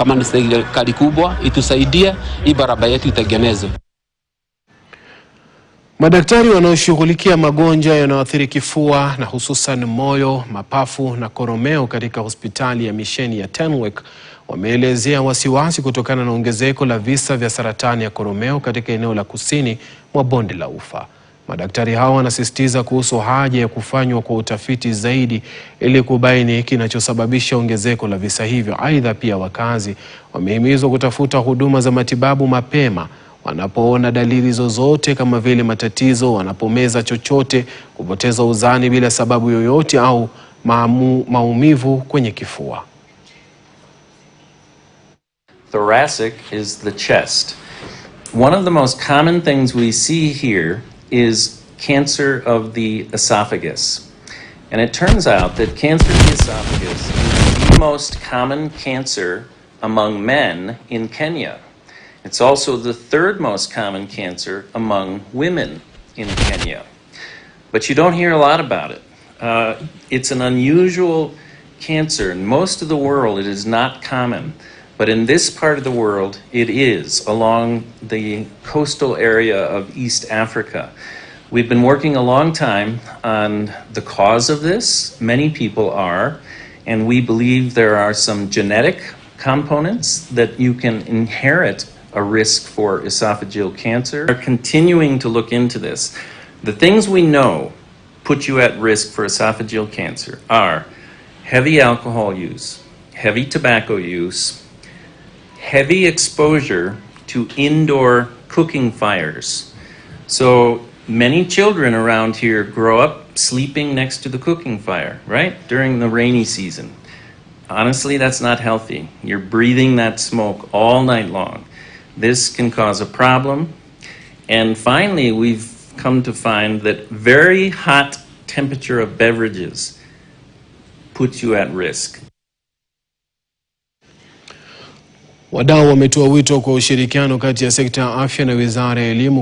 kama ni serikali kubwa itusaidie hii barabara yetu itengenezwe. Madaktari wanaoshughulikia magonjwa yanayoathiri kifua na hususan moyo, mapafu na koromeo katika hospitali ya misheni ya Tenwek wameelezea wasiwasi kutokana na ongezeko la visa vya saratani ya koromeo katika eneo la kusini mwa bonde la Ufa. Madaktari hao wanasisitiza kuhusu haja ya kufanywa kwa utafiti zaidi ili kubaini kinachosababisha ongezeko la visa hivyo. Aidha, pia wakazi wamehimizwa kutafuta huduma za matibabu mapema wanapoona dalili zozote kama vile matatizo wanapomeza chochote, kupoteza uzani bila sababu yoyote au maumivu kwenye kifua. Thoracic is the chest. One of the most common things we see here is cancer of the esophagus. And it turns out that cancer of the esophagus is the most common cancer among men in Kenya. It's also the third most common cancer among women in Kenya. But you don't hear a lot about it. It's an unusual cancer. In most of the world, it is not common. But in this part of the world, it is, along the coastal area of East Africa. We've been working a long time on the cause of this. Many people are. And we believe there are some genetic components that you can inherit a risk for esophageal cancer. We're continuing to look into this. The things we know put you at risk for esophageal cancer are heavy alcohol use, heavy tobacco use, heavy exposure to indoor cooking fires. So many children around here grow up sleeping next to the cooking fire, right? During the rainy season. Honestly, that's not healthy. You're breathing that smoke all night long. This can cause a problem. And finally, we've come to find that very hot temperature of beverages puts you at risk. Wadau wametoa wito kwa ushirikiano kati ya sekta ya afya na Wizara ya Elimu